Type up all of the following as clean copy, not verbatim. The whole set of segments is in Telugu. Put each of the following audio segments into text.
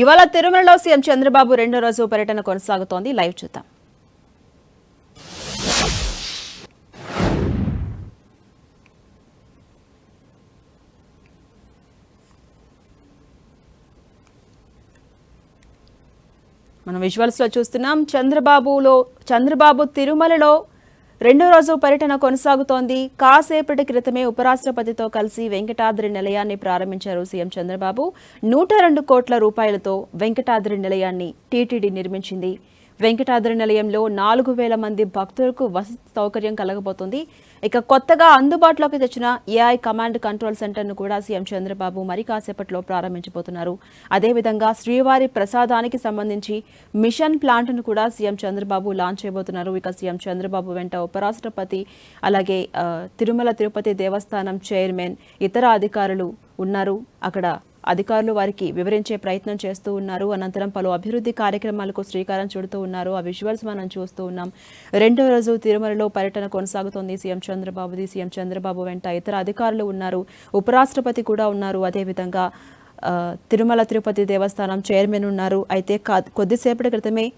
ఇవాళ తిరుమలలో సీఎం చంద్రబాబు రెండో రోజు పర్యటన కొనసాగుతోంది. లైవ్ చూద్దాం. మనం విజువల్స్ లో చూస్తున్నాం. చంద్రబాబు తిరుమలలో రెండో రోజు పర్యటన కొనసాగుతోంది. కాసేపటి క్రితమే ఉపరాష్ట్రపతితో కలిసి వెంకటాద్రి నిలయాన్ని ప్రారంభించారు సీఎం చంద్రబాబు. 102 కోట్ల రూపాయలతో వెంకటాద్రి నిలయాన్ని టీటీడీ నిర్మించింది. వెంకటాద్రి నిలయంలో 4000 మంది భక్తులకు వసతి సౌకర్యం కలగబోతోంది. ఇక కొత్తగా అందుబాటులోకి తెచ్చిన ఏఐ కమాండ్ కంట్రోల్ సెంటర్ను కూడా సీఎం చంద్రబాబు మరి కాసేపట్లో ప్రారంభించబోతున్నారు. అదేవిధంగా శ్రీవారి ప్రసాదానికి సంబంధించి మిషన్ ప్లాంట్ను కూడా సీఎం చంద్రబాబు లాంచ్ చేయబోతున్నారు. ఇక సీఎం చంద్రబాబు వెంట ఉపరాష్ట్రపతి, అలాగే తిరుమల తిరుపతి దేవస్థానం చైర్మన్, ఇతర అధికారులు ఉన్నారు. అక్కడ అధికారులు వారికి వివరించే ప్రయత్నం చేస్తూ ఉన్నారు. అనంతరం పలు అభివృద్ధి కార్యక్రమాలకు శ్రీకారం చుడుతూ ఉన్నారు. ఆ విజువల్స్ మనం చూస్తూ ఉన్నాం. రెండో రోజు తిరుమలలో పర్యటన కొనసాగుతోంది సీఎం చంద్రబాబుది. సీఎం చంద్రబాబు వెంట ఇతర అధికారులు ఉన్నారు, ఉపరాష్ట్రపతి కూడా ఉన్నారు. అదేవిధంగా తిరుమల తిరుపతి దేవస్థానం చైర్మన్ ఉన్నారు. అయితే కొద్దిసేపటి క్రితమే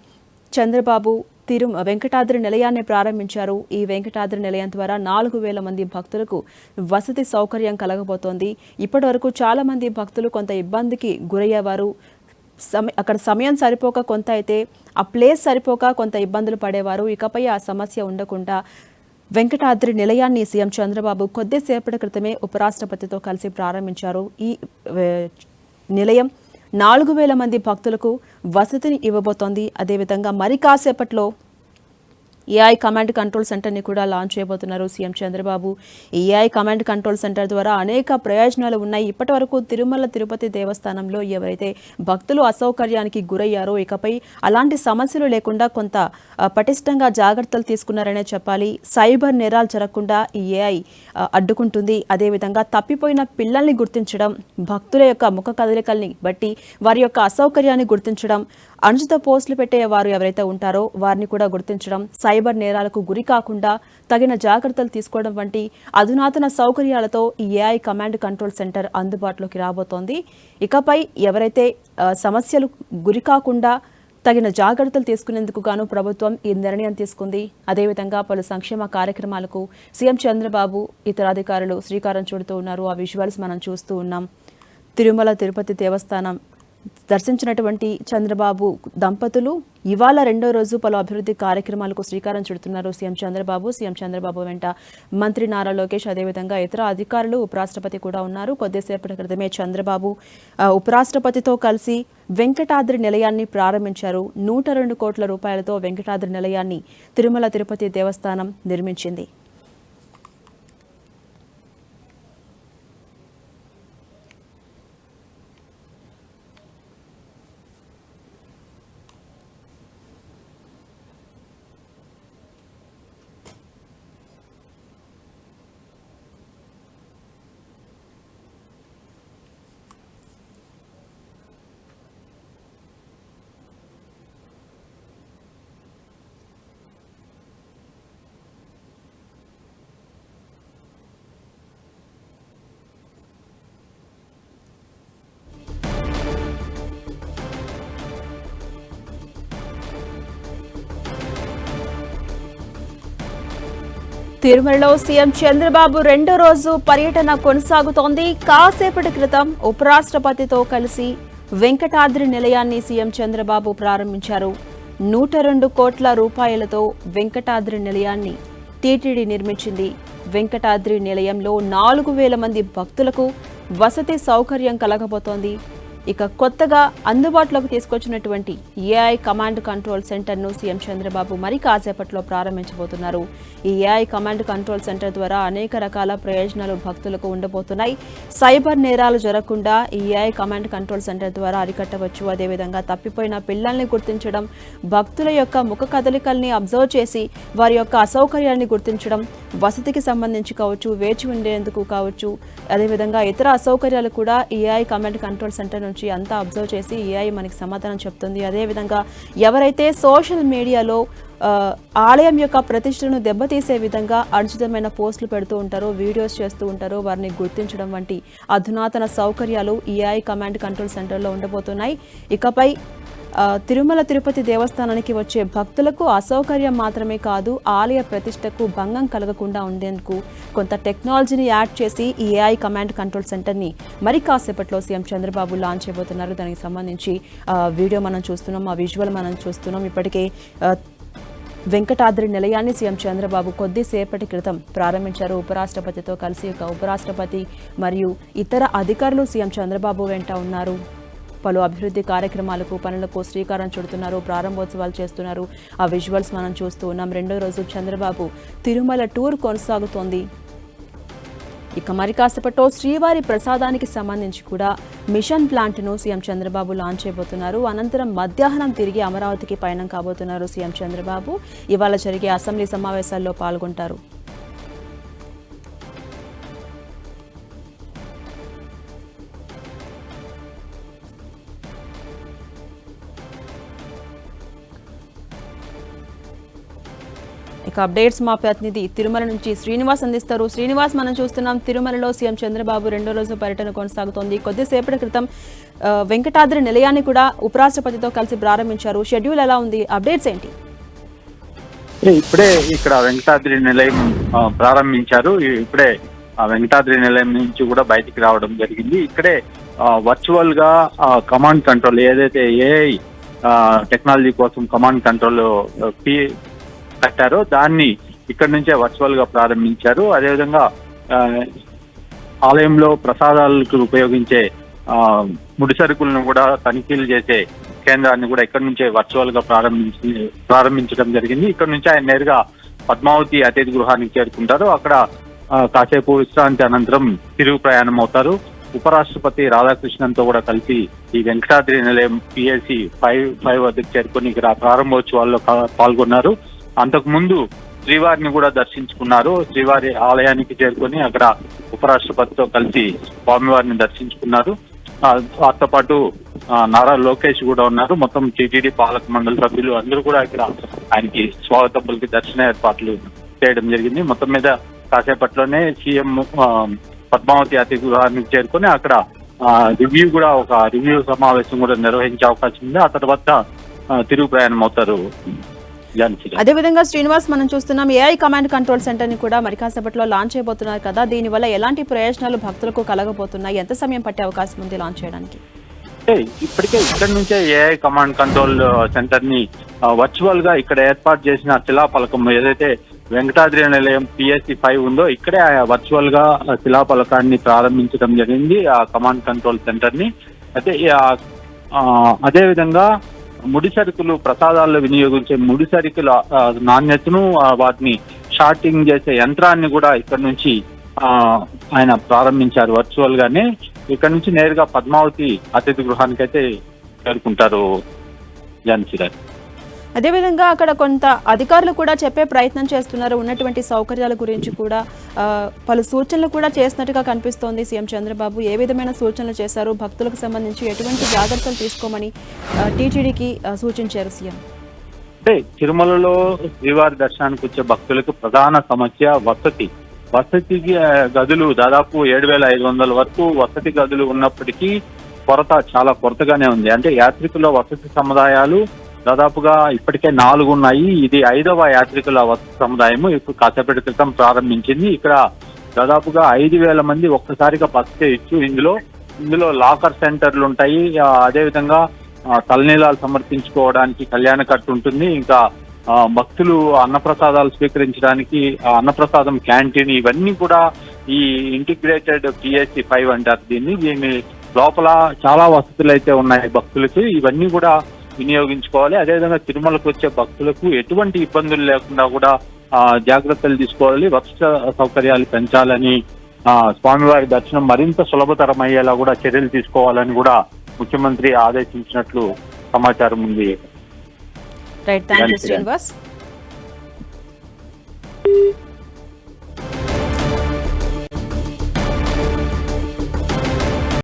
చంద్రబాబు వెంకటాద్రి నిలయాన్ని ప్రారంభించారు. ఈ వెంకటాద్రి నిలయం ద్వారా 4000 మంది భక్తులకు వసతి సౌకర్యం కలగబోతోంది. ఇప్పటి వరకు చాలా మంది భక్తులు కొంత ఇబ్బందికి గురయ్యేవారు. అక్కడ సమయం సరిపోక, కొంత అయితే ఆ ప్లేస్ సరిపోక కొంత ఇబ్బందులు పడేవారు. ఇకపై ఆ సమస్య ఉండకుండా వెంకటాద్రి నిలయాన్ని సీఎం చంద్రబాబు కొద్దిసేపటి క్రితమే ఉపరాష్ట్రపతితో కలిసి ప్రారంభించారు. ఈ నిలయం 4000 మంది భక్తులకు వసతిని ఇవ్వబోతోంది. అదేవిధంగా మరి కాసేపట్లో ఏఐ కమాండ్ కంట్రోల్ సెంటర్ని కూడా లాంచ్ చేయబోతున్నారు సీఎం చంద్రబాబు. ఈ ఏఐ కమాండ్ కంట్రోల్ సెంటర్ ద్వారా అనేక ప్రయోజనాలు ఉన్నాయి. ఇప్పటి వరకు తిరుమల తిరుపతి దేవస్థానంలో ఎవరైతే భక్తులు అసౌకర్యానికి గురయ్యారో ఇకపై అలాంటి సమస్యలు లేకుండా కొంత పటిష్టంగా జాగ్రత్తలు తీసుకున్నారనే చెప్పాలి. సైబర్ నేరాలు జరగకుండా ఈ ఏఐ అడ్డుకుంటుంది. అదేవిధంగా తప్పిపోయిన పిల్లల్ని గుర్తించడం, భక్తుల యొక్క ముఖ కదలికల్ని బట్టి వారి యొక్క అసౌకర్యాన్ని గుర్తించడం, అనుచిత పోస్టులు పెట్టే వారు ఎవరైతే ఉంటారో వారిని కూడా గుర్తించడం, సైబర్ నేరాలకు గురి కాకుండా తగిన జాగ్రత్తలు తీసుకోవడం వంటి అధునాతన సౌకర్యాలతో ఈ ఏఐ కమాండ్ కంట్రోల్ సెంటర్ అందుబాటులోకి రాబోతోంది. ఇకపై ఎవరైతే సమస్యలు గురి కాకుండా తగిన జాగ్రత్తలు తీసుకునేందుకు గాను ప్రభుత్వం ఈ నిర్ణయం తీసుకుంది. అదేవిధంగా పలు సంక్షేమ కార్యక్రమాలకు సీఎం చంద్రబాబు, ఇతర అధికారులు శ్రీకారం చుడుతూ ఉన్నారు. ఆ విజువల్స్ మనం చూస్తూ ఉన్నాం. తిరుమల తిరుపతి దేవస్థానం దర్శించినటువంటి చంద్రబాబు దంపతులు ఇవాళ రెండో రోజు పలు అభివృద్ధి కార్యక్రమాలకు శ్రీకారం చుడుతున్నారు సీఎం చంద్రబాబు వెంట మంత్రి నారా లోకేష్, అదేవిధంగా ఇతర అధికారులు, ఉపరాష్ట్రపతి కూడా ఉన్నారు. కొద్దిసేపటి క్రితమే చంద్రబాబు ఉపరాష్ట్రపతితో కలిసి వెంకటాద్రి నిలయాన్ని ప్రారంభించారు. 102 కోట్ల రూపాయలతో వెంకటాద్రి నిలయాన్ని తిరుమల తిరుపతి దేవస్థానం నిర్మించింది. తిరుమలలో సీఎం చంద్రబాబు రెండో రోజు పర్యటన కొనసాగుతోంది. కాసేపటి క్రితం ఉపరాష్ట్రపతితో కలిసి వెంకటాద్రి నిలయాన్ని సీఎం చంద్రబాబు ప్రారంభించారు. 102 కోట్ల రూపాయలతో వెంకటాద్రి నిలయాన్ని టీటీడీ నిర్మించింది. వెంకటాద్రి నిలయంలో 4000 మంది భక్తులకు వసతి సౌకర్యం కలగబోతోంది. ఇక కొత్తగా అందుబాటులోకి తీసుకొచ్చినటువంటి ఏఐ కమాండ్ కంట్రోల్ సెంటర్ను సీఎం చంద్రబాబు మరి కాసేపట్లో ప్రారంభించబోతున్నారు. ఈ ఏఐ కమాండ్ కంట్రోల్ సెంటర్ ద్వారా అనేక రకాల ప్రయోజనాలు భక్తులకు ఉండబోతున్నాయి. సైబర్ నేరాలు జరగకుండా ఈ ఏఐ కమాండ్ కంట్రోల్ సెంటర్ ద్వారా అరికట్టవచ్చు. అదేవిధంగా తప్పిపోయిన పిల్లల్ని గుర్తించడం, భక్తుల యొక్క ముఖ కదలికల్ని అబ్జర్వ్ చేసి వారి యొక్క అసౌకర్యాన్ని గుర్తించడం, వసతికి సంబంధించి కావచ్చు, వేచి ఉండేందుకు కావచ్చు, అదేవిధంగా ఇతర అసౌకర్యాలు కూడా ఈ ఏఐ కమాండ్ కంట్రోల్ సెంటర్ నుంచి సంబంధించి అంతా అబ్జర్వ్ చేసి ఏఐ మనకి సమాధానం చెప్తుంది. అదేవిధంగా ఎవరైతే సోషల్ మీడియాలో ఆలయం యొక్క ప్రతిష్టను దెబ్బతీసే విధంగా అనుచితమైన పోస్టులు పెడుతూ ఉంటారో, వీడియోస్ చేస్తూ ఉంటారో వారిని గుర్తించడం వంటి అధునాతన సౌకర్యాలు ఏఐ కమాండ్ కంట్రోల్ సెంటర్లో ఉండబోతున్నాయి. ఇకపై తిరుమల తిరుపతి దేవస్థానానికి వచ్చే భక్తులకు అసౌకర్యం మాత్రమే కాదు, ఆలయ ప్రతిష్టకు భంగం కలగకుండా ఉండేందుకు కొంత టెక్నాలజీని యాడ్ చేసి ఈ ఏఐ కమాండ్ కంట్రోల్ సెంటర్ని మరి కాసేపట్లో సీఎం చంద్రబాబు లాంచ్ చేయబోతున్నారు. దానికి సంబంధించి వీడియో మనం చూస్తున్నాం, ఆ విజువల్ మనం చూస్తున్నాం. ఇప్పటికే వెంకటాద్రి నిలయాన్ని సీఎం చంద్రబాబు కొద్దిసేపటి క్రితం ప్రారంభించారు. ఉపరాష్ట్రపతితో కలిసి ఉపరాష్ట్రపతి మరియు ఇతర అధికారులు సీఎం చంద్రబాబు వెంట ఉన్నారు. పలు అభివృద్ధి కార్యక్రమాలకు పనులకు శ్రీకారం చుడుతున్నారు, ప్రారంభోత్సవాలు చేస్తున్నారు. ఆ విజువల్స్ మనం చూస్తూ ఉన్నాం. రెండో రోజు చంద్రబాబు తిరుమల టూర్ కొనసాగుతోంది. ఇక మరి కాసేపట్లో శ్రీవారి ప్రసాదానికి సంబంధించి కూడా మిషన్ ప్లాంట్ను సీఎం చంద్రబాబు లాంచ్ చేయబోతున్నారు. అనంతరం మధ్యాహ్నం తిరిగి అమరావతికి పయనం కాబోతున్నారు సీఎం చంద్రబాబు. ఇవాళ జరిగే అసెంబ్లీ సమావేశాల్లో పాల్గొంటారు. ఇక అప్డేట్స్ మా ప్రతినిధి తిరుమల నుంచి శ్రీనివాస్ అందిస్తారు. శ్రీనివాస్, మనం చూస్తున్నాం తిరుమలలో సీఎం చంద్రబాబు రెండో రోజు పర్యటన కొనసాగుతోంది. కొద్దిసేపటి క్రితం వెంకటాద్రి నిలయాన్ని కూడా ఉపరాష్ట్రపతితో కలిసి ప్రారంభించారు. షెడ్యూల్ ఎలా ఉంది? అప్డేట్స్ ఏంటి? ఇప్పుడే ఇక్కడ వెంకటాద్రి నిలయం ప్రారంభించారు. ఇప్పుడే వెంకటాద్రి నిలయం నుంచి కూడా బయటికి రావడం జరిగింది. ఇక్కడే వర్చువల్ గా కమాండ్ కంట్రోల్ ఏదైతే ఏఐ టెక్నాలజీ కోసం కమాండ్ కంట్రోల్ కట్టారో దాన్ని ఇక్కడ నుంచే వర్చువల్ గా ప్రారంభించారు. అదేవిధంగా ఆలయంలో ప్రసాదాలకు ఉపయోగించే ముడి సరుకులను కూడా తనిఖీలు చేసే కేంద్రాన్ని కూడా ఇక్కడ నుంచే వర్చువల్ గా ప్రారంభించడం జరిగింది. ఇక్కడ నుంచి ఆయన నేరుగా పద్మావతి అతిథి గృహానికి చేరుకుంటారు. అక్కడ కాసేపు విశ్రాంతి అనంతరం తిరుగు ప్రయాణం అవుతారు. ఉపరాష్ట్రపతి రాధాకృష్ణన్తో కూడా కలిసి ఈ వెంకటాద్రి నిలయం పిఎస్సి 5 వద్దకు చేరుకొని ఇక్కడ ప్రారంభోత్సవాల్లో పాల్గొన్నారు. అంతకు ముందు శ్రీవారిని కూడా దర్శించుకున్నారు. శ్రీవారి ఆలయానికి చేరుకొని అక్కడ ఉపరాష్ట్రపతితో కలిసి స్వామివారిని దర్శించుకున్నారు. వారితో పాటు నారా లోకేష్ కూడా ఉన్నారు. మొత్తం టీటీడీ పాలక మండలి సభ్యులు అందరూ కూడా ఇక్కడ ఆయనకి స్వాగతం పలికి దర్శన ఏర్పాట్లు చేయడం జరిగింది. మొత్తం మీద కాసేపట్లోనే సీఎం పద్మావతి అతిథి గృహానికి చేరుకొని అక్కడ ఒక రివ్యూ సమావేశం కూడా నిర్వహించే అవకాశం ఉంది. ఆ తర్వాత తిరుగు ప్రయాణం అవుతారు. అదేవిధంగా శ్రీనివాస్, మనం చూస్తున్నాం ఏఐ కమాండ్ కంట్రోల్ సెంటర్ ని కూడా మరి కాసేపట్లో లాంచ్ చేయబోతున్నారు కదా, దీనివల్ల ఎలాంటి ప్రయోజనాలు భక్తులకు కలగబోతున్నాయి? ఎంత సమయం పట్టే అవకాశం ఉంది లాంచ్ చేయడానికి? ఇప్పటికే ఇక్కడ నుంచే ఏఐ కమాండ్ కంట్రోల్ సెంటర్ ని వర్చువల్ గా ఇక్కడ ఏర్పాటు చేసిన శిలాఫలకం ఏదైతే వెంకటాద్రి నిలయం పిఎస్సి 5 ఉందో ఇక్కడే వర్చువల్ గా శిలాఫలకాన్ని ప్రారంభించడం జరిగింది, ఆ కమాండ్ కంట్రోల్ సెంటర్ ని. అయితే అదే విధంగా ముడి సరుకులు ప్రసాదాల్లో వినియోగించే ముడి సరుకుల నాణ్యతను వాటిని షార్టింగ్ చేసే యంత్రాన్ని కూడా ఇక్కడ నుంచి ఆయన ప్రారంభించారు వర్చువల్ గానే. ఇక్కడ నుంచి నేరుగా పద్మావతి అతిథి గృహానికి అయితే చేరుకుంటారు ఝాన్సీ గారు. అదేవిధంగా అక్కడ కొంత అధికారులు కూడా చెప్పే ప్రయత్నం చేస్తున్నారు. ఉన్నటువంటి సౌకర్యాల గురించి కూడా పలు సూచనలు కూడా చేసినట్టుగా కనిపిస్తోంది సీఎం చంద్రబాబు. ఏ విధమైన సూచనలు చేశారు? భక్తులకు సంబంధించి ఎటువంటి జాగ్రత్తలు తీసుకోమని టీటీడీకి సూచించారు సీఎం? అంటే తిరుమలలో శ్రీవారి దర్శనానికి వచ్చే భక్తులకు ప్రధాన సమస్య వసతికి గదులు దాదాపు 7,500 వరకు వసతి గదులు ఉన్నప్పటికీ చాలా కొరతగానే ఉంది. అంటే యాత్రికుల వసతి సముదాయాలు దాదాపుగా ఇప్పటికే 4 ఉన్నాయి. ఇది 5వ యాత్రికుల వసతి సముదాయము ఇప్పుడు కాసేపటి క్రితం ప్రారంభించింది. ఇక్కడ దాదాపుగా 5,000 మంది ఒక్కసారిగా బస చేయొచ్చు. ఇందులో లాకర్ సెంటర్లు ఉంటాయి. అదేవిధంగా తలనీలాలు సమర్పించుకోవడానికి కళ్యాణ కట్టు ఉంటుంది. ఇంకా భక్తులు అన్నప్రసాదాలు స్వీకరించడానికి అన్నప్రసాదం క్యాంటీన్, ఇవన్నీ కూడా ఈ ఇంటిగ్రేటెడ్ పిఎస్సి 5 అంటారు దీని లోపల చాలా వసతులు అయితే ఉన్నాయి భక్తులకి. ఇవన్నీ కూడా వినియోగించుకోవాలి. అదేవిధంగా తిరుమలకు వచ్చే భక్తులకు ఎటువంటి ఇబ్బందులు లేకుండా కూడా జాగ్రత్తలు తీసుకోవాలి. వసతి సౌకర్యాలు పెంచాలని, స్వామివారి దర్శనం మరింత సులభతరం అయ్యేలా కూడా చర్యలు తీసుకోవాలని కూడా ముఖ్యమంత్రి ఆదేశించినట్లు సమాచారం ఉంది. Right, thank you Srinivas.